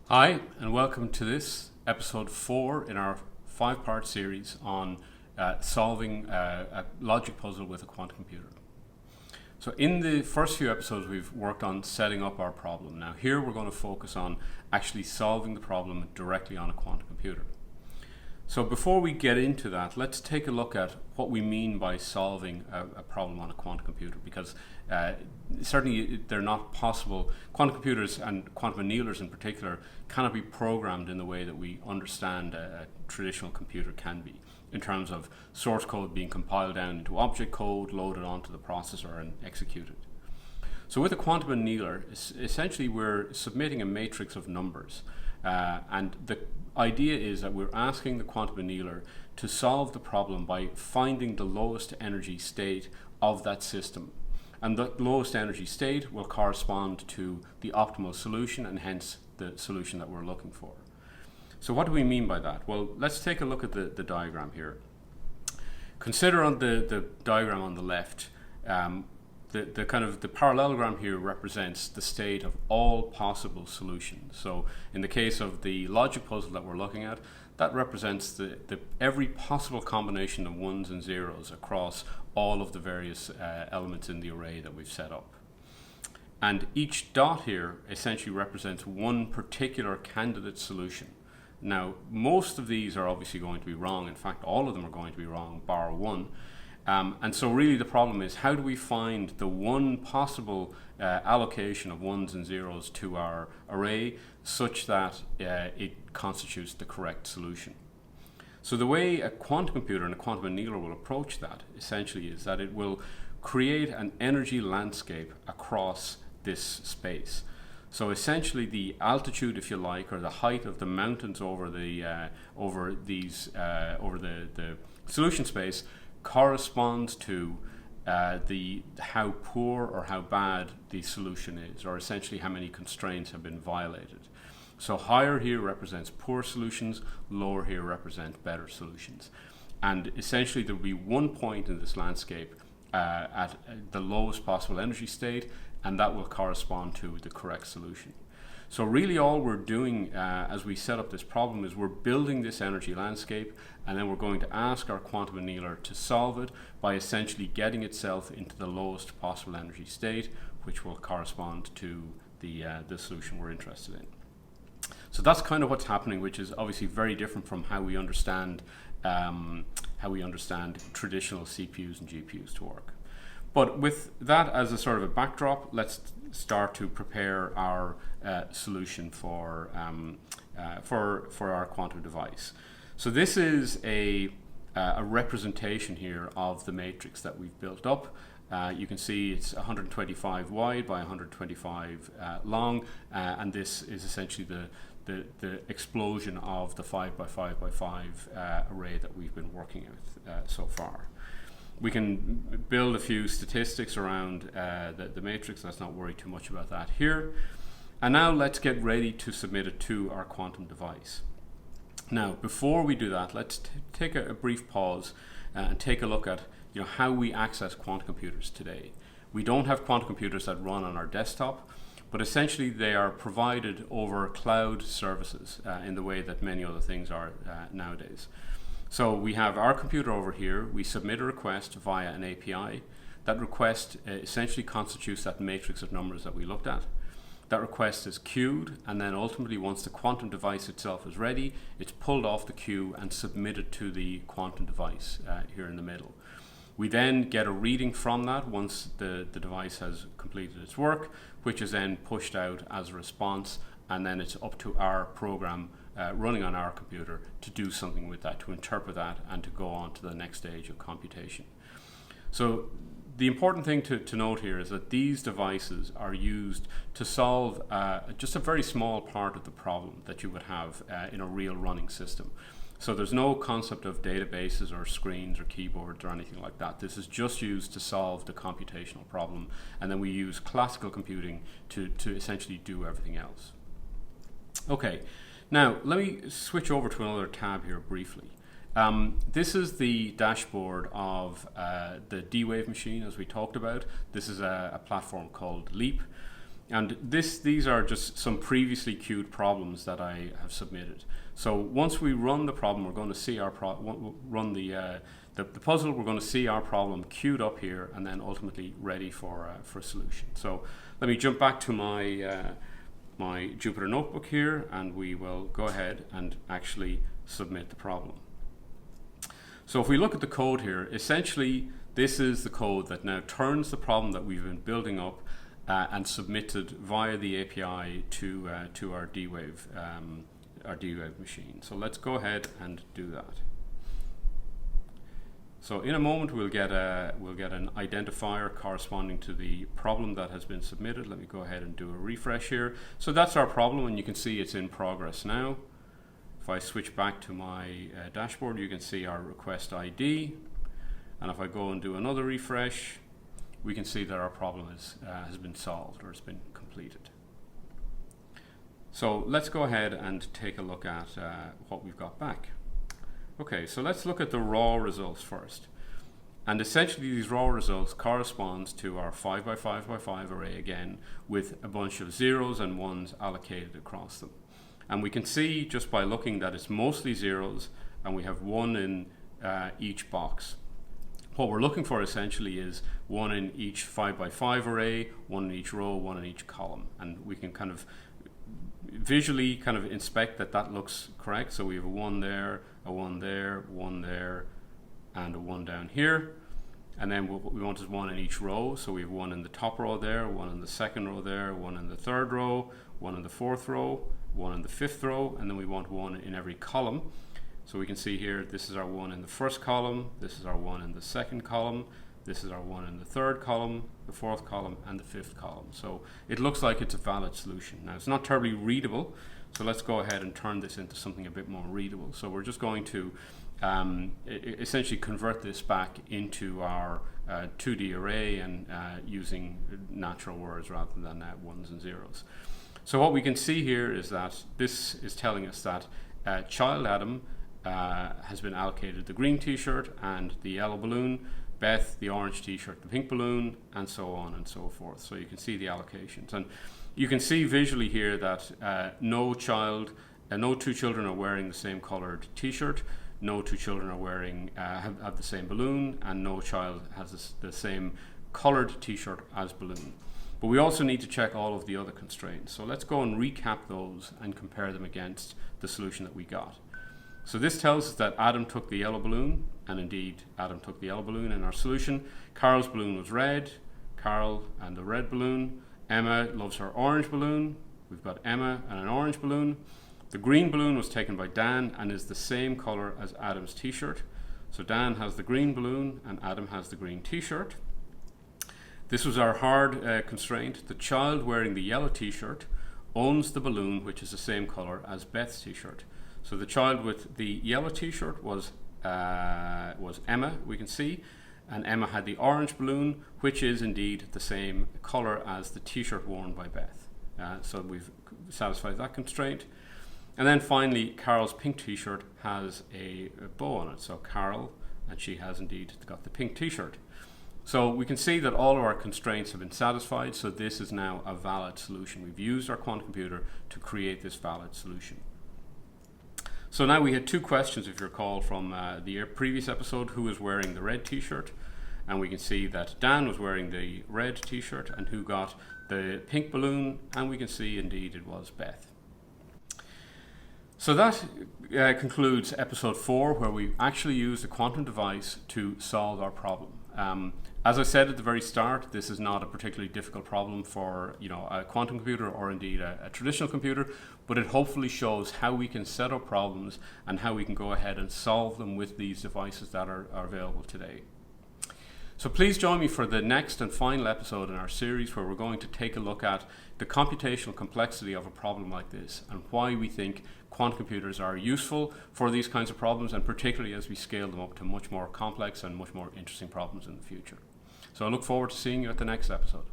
Hi, and welcome to this episode 4 in our 5-part series on solving a logic puzzle with a quantum computer. So in the first few episodes we've worked on setting up our problem. Now here we're going to focus on actually solving the problem directly on a quantum computer. So before we get into that, let's take a look at what we mean by solving a problem on a quantum computer, because certainly they're not possible. Quantum computers and quantum annealers in particular cannot be programmed in the way that we understand a traditional computer can be, in terms of source code being compiled down into object code, loaded onto the processor and executed. So with a quantum annealer, essentially we're submitting a matrix of numbers, and the idea is that we're asking the quantum annealer to solve the problem by finding the lowest energy state of that system. And the lowest energy state will correspond to the optimal solution, and hence the solution that we're looking for. So what do we mean by that? Well, let's take a look at the diagram here. Consider on the diagram on the left, the parallelogram here represents the state of all possible solutions. So in the case of the logic puzzle that we're looking at, that represents every possible combination of ones and zeros across all of the various elements in the array that we've set up. And each dot here essentially represents one particular candidate solution. Now, most of these are obviously going to be wrong. In fact, all of them are going to be wrong, bar one. And so really the problem is, how do we find the one possible allocation of ones and zeros to our array such that it constitutes the correct solution? So the way a quantum computer and a quantum annealer will approach that essentially is that it will create an energy landscape across this space. So essentially the altitude, if you like, or the height of the mountains over the solution space corresponds to how poor or how bad the solution is, or essentially how many constraints have been violated. So higher here represents poor solutions, lower here represent better solutions. And essentially there will be one point in this landscape at the lowest possible energy state, and that will correspond to the correct solution. So really all we're doing as we set up this problem is we're building this energy landscape, and then we're going to ask our quantum annealer to solve it by essentially getting itself into the lowest possible energy state, which will correspond to the solution we're interested in. So that's kind of what's happening, which is obviously very different from how we understand traditional CPUs and GPUs to work. But with that as a sort of a backdrop, let's start to prepare our solution for our quantum device. So this is a representation here of the matrix that we've built up. You can see it's 125 wide by 125 long, and this is essentially the explosion of the 5 by 5 by 5 array that we've been working with so far. We can build a few statistics around the matrix. Let's not worry too much about that here. And now let's get ready to submit it to our quantum device. Now, before we do that, let's take a brief pause and take a look at how we access quantum computers today. We don't have quantum computers that run on our desktop, but essentially they are provided over cloud services in the way that many other things are nowadays. So we have our computer over here. We submit a request via an API. That request essentially constitutes that matrix of numbers that we looked at. That request is queued, and then ultimately once the quantum device itself is ready, it's pulled off the queue and submitted to the quantum device here in the middle. We then get a reading from that once the device has completed its work, which is then pushed out as a response, and then it's up to our program running on our computer to do something with that, to interpret that, and to go on to the next stage of computation. So the important thing to note here is that these devices are used to solve just a very small part of the problem that you would have in a real running system. So there's no concept of databases or screens or keyboards or anything like that. This is just used to solve the computational problem, and then we use classical computing to essentially do everything else. Okay, now let me switch over to another tab here briefly. This is the dashboard of the D-Wave machine, as we talked about. This is a platform called Leap. And these are just some previously queued problems that I have submitted. So once we run the problem, we're going to see our run the puzzle. We're going to see our problem queued up here, and then ultimately ready for a solution. So let me jump back to my my Jupyter notebook here, and we will go ahead and actually submit the problem. So if we look at the code here, essentially this is the code that now turns the problem that we've been building up and submitted via the API to our D-Wave machine. So let's go ahead and do that. So in a moment we'll get an identifier corresponding to the problem that has been submitted. Let me go ahead and do a refresh here. So that's our problem, and you can see it's in progress now. If I switch back to my dashboard, you can see our request ID, and if I go and do another refresh, we can see that our problem has been solved, or has been completed. So let's go ahead and take a look at what we've got back. Okay, so let's look at the raw results first. And essentially these raw results corresponds to our 5x5x5 array again, with a bunch of zeros and ones allocated across them. And we can see just by looking that it's mostly zeros, and we have one in each box. What we're looking for essentially is one in each 5x5 array, one in each row, one in each column. And we can kind of visually kind of inspect that looks correct. So we have a 1 there, a 1 there, 1 there, and a 1 down here. And then what we want is one in each row. So we have one in the top row there, one in the second row there, one in the third row, one in the fourth row, one in the fifth row, and then we want one in every column. So we can see here, this is our one in the first column, this is our one in the second column, this is our one in the third column, the fourth column, and the fifth column. So it looks like it's a valid solution. Now it's not terribly readable, so let's go ahead and turn this into something a bit more readable. So we're just going to essentially convert this back into our 2D array, and using natural words rather than ones and zeros. So what we can see here is that this is telling us that child Adam has been allocated the green t-shirt and the yellow balloon, Beth the orange t-shirt, the pink balloon, and so on and so forth. So you can see the allocations, and you can see visually here that no two children are wearing the same colored t-shirt, no two children are wearing have the same balloon, and no child has the same colored t-shirt as balloon. But we also need to check all of the other constraints. So let's go and recap those and compare them against the solution that we got. So this tells us that Adam took the yellow balloon, and indeed Adam took the yellow balloon in our solution. Carol's balloon was red, Carol and the red balloon. Emma loves her orange balloon. We've got Emma and an orange balloon. The green balloon was taken by Dan and is the same color as Adam's t-shirt. So Dan has the green balloon and Adam has the green t-shirt. This was our hard constraint. The child wearing the yellow t-shirt owns the balloon, which is the same color as Beth's t-shirt. So the child with the yellow t-shirt was Emma, we can see, and Emma had the orange balloon, which is indeed the same color as the t-shirt worn by Beth. So we've satisfied that constraint. And then finally, Carol's pink t-shirt has a bow on it. So Carol, and she has indeed got the pink t-shirt. So we can see that all of our constraints have been satisfied, so this is now a valid solution. We've used our quantum computer to create this valid solution. So now we had two questions, if you recall, from the previous episode: who was wearing the red t-shirt? And we can see that Dan was wearing the red t-shirt, and who got the pink balloon, and we can see indeed it was Beth. So that concludes episode 4, where we actually used a quantum device to solve our problem. As I said at the very start, this is not a particularly difficult problem for a quantum computer, or indeed a traditional computer, but it hopefully shows how we can set up problems and how we can go ahead and solve them with these devices that are available today. So please join me for the next and final episode in our series, where we're going to take a look at the computational complexity of a problem like this, and why we think quantum computers are useful for these kinds of problems, and particularly as we scale them up to much more complex and much more interesting problems in the future. So I look forward to seeing you at the next episode.